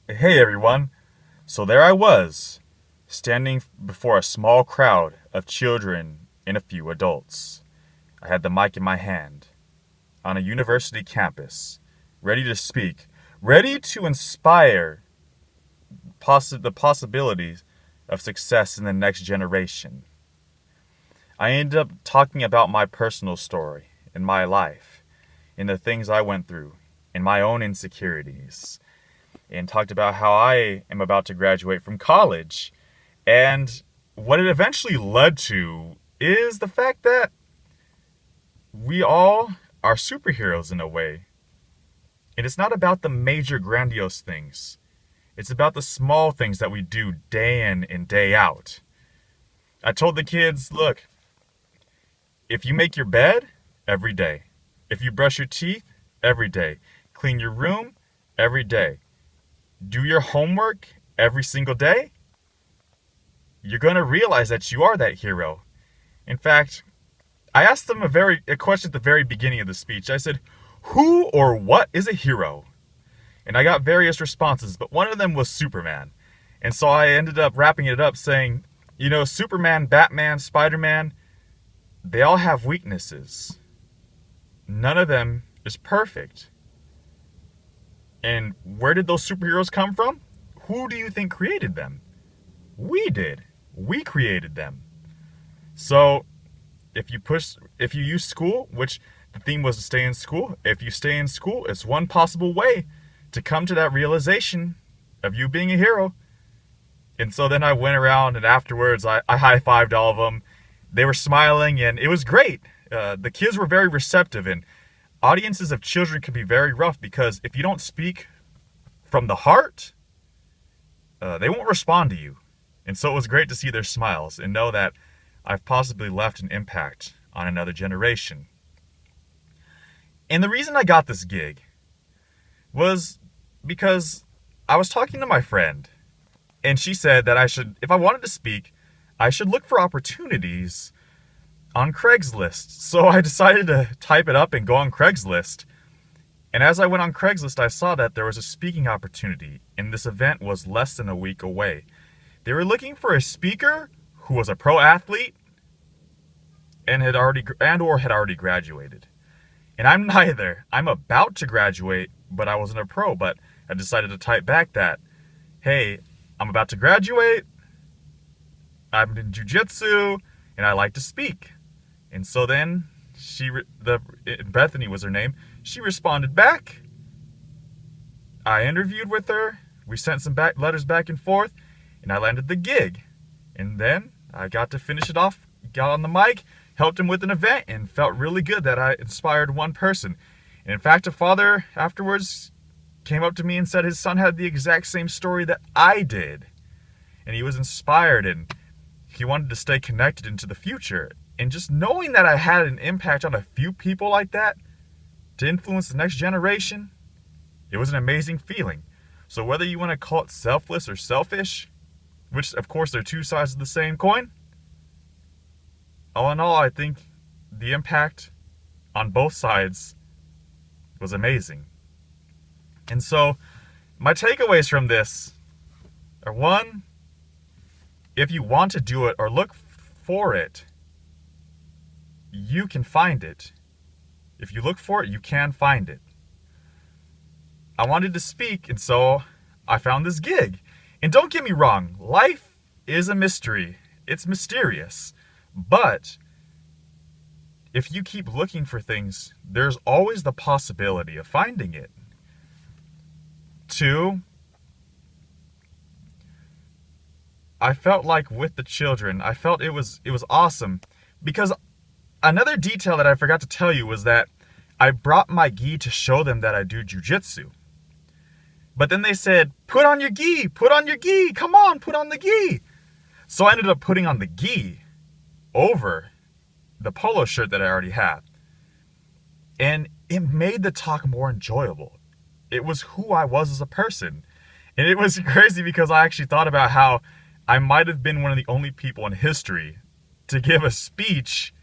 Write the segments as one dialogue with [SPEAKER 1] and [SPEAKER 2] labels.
[SPEAKER 1] Hey everyone. So there I was, standing before a small crowd of children and a few adults. I had the mic in my hand, on a university campus, ready to speak, ready to inspire the possibilities of success in the next generation. I ended up talking about my personal story and my life, and the things I went through, and my own insecurities, and talked about how I am about to graduate from college. And what it eventually led to is the fact that we all are superheroes in a way. And it's not about the major grandiose things. It's about the small things that we do day in and day out. I told the kids, look, if you make your bed every day, if you brush your teeth every day, clean your room every day, do your homework every single day, you're going to realize that you are that hero. In fact, I asked them a question at the very beginning of the speech. I said, "Who or what is a hero?" And I got various responses, but one of them was Superman. And so I ended up wrapping it up saying, Superman, Batman, Spider-Man, they all have weaknesses. None of them is perfect. And where did those superheroes come from? Who do you think created them? We did. We created them. So if you use school, which the theme was to stay in school, if you stay in school, it's one possible way to come to that realization of you being a hero. And so then I went around and afterwards I high-fived all of them. They were smiling and it was great. The kids were very receptive, and audiences of children can be very rough because if you don't speak from the heart, they won't respond to you. And so it was great to see their smiles and know that I've possibly left an impact on another generation. And the reason I got this gig was because I was talking to my friend, and she said that if I wanted to speak, I should look for opportunities on Craigslist. So I decided to type it up and go on Craigslist. And as I went on Craigslist, I saw that there was a speaking opportunity, and this event was less than a week away. They were looking for a speaker who was a pro athlete and had already graduated. And I'm neither. I'm about to graduate, but I wasn't a pro. But I decided to type back that, hey, I'm about to graduate, I'm in jiu-jitsu, and I like to speak. And so then Bethany was her name, she responded back. I interviewed with her. We sent some letters back and forth, and I landed the gig. And then I got to finish it off, got on the mic, helped him with an event, and felt really good that I inspired one person. And in fact, a father afterwards came up to me and said his son had the exact same story that I did. And he was inspired and he wanted to stay connected into the future. And just knowing that I had an impact on a few people like that to influence the next generation, it was an amazing feeling. So whether you want to call it selfless or selfish, which of course they're two sides of the same coin, all in all, I think the impact on both sides was amazing. And so my takeaways from this are: one, if you want to do it or look for it, you can find it. If you look for it, you can find it. I wanted to speak, and so I found this gig. And don't get me wrong, life is a mystery. It's mysterious. But if you keep looking for things, there's always the possibility of finding it. Two, I felt like with the children, I felt it was awesome because another detail that I forgot to tell you was that I brought my gi to show them that I do jujitsu. But then they said, put on your gi, come on, put on the gi. So I ended up putting on the gi over the polo shirt that I already had. And it made the talk more enjoyable. It was who I was as a person. And it was crazy because I actually thought about how I might have been one of the only people in history to give a speech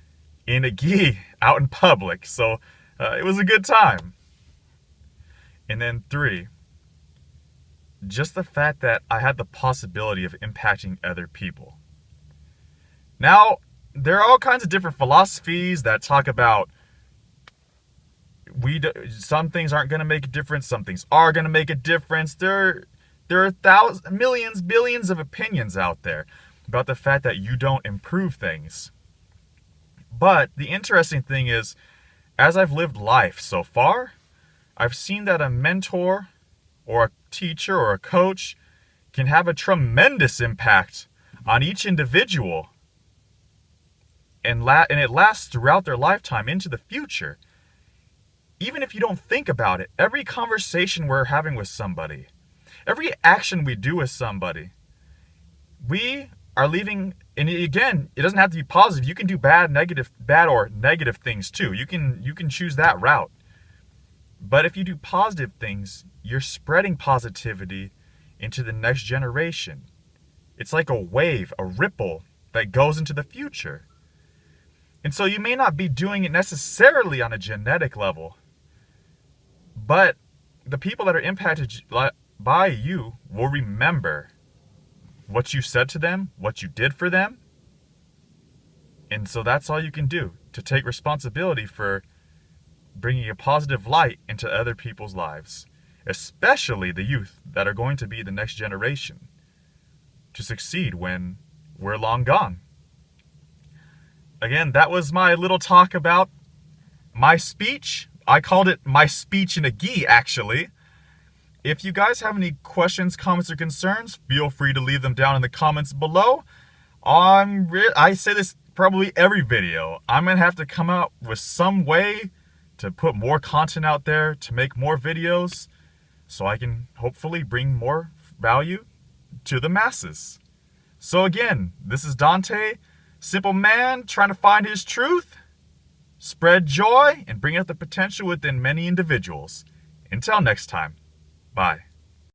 [SPEAKER 1] in a gi out in public. So it was a good time. And then three, just the fact that I had the possibility of impacting other people. Now, there are all kinds of different philosophies that talk about some things aren't going to make a difference, some things are going to make a difference. There are thousands, millions, billions of opinions out there about the fact that you don't improve things. But the interesting thing is, as I've lived life so far, I've seen that a mentor or a teacher or a coach can have a tremendous impact on each individual, and it lasts throughout their lifetime into the future. Even if you don't think about it, every conversation we're having with somebody, every action we do with somebody, we are leaving. And again, it doesn't have to be positive. You can do bad or negative things too. You can choose that route. But if you do positive things, you're spreading positivity into the next generation. It's like a wave, a ripple that goes into the future. And so you may not be doing it necessarily on a genetic level, but the people that are impacted by you will remember what you said to them, what you did for them. And so that's all you can do, to take responsibility for bringing a positive light into other people's lives, especially the youth that are going to be the next generation, to succeed when we're long gone. Again, that was my little talk about my speech. I called it my speech in a gi, actually. If you guys have any questions, comments, or concerns, feel free to leave them down in the comments below. I say this probably every video. I'm going to have to come out with some way to put more content out there, to make more videos, so I can hopefully bring more value to the masses. So again, this is Dante, simple man trying to find his truth, spread joy, and bring out the potential within many individuals. Until next time, bye.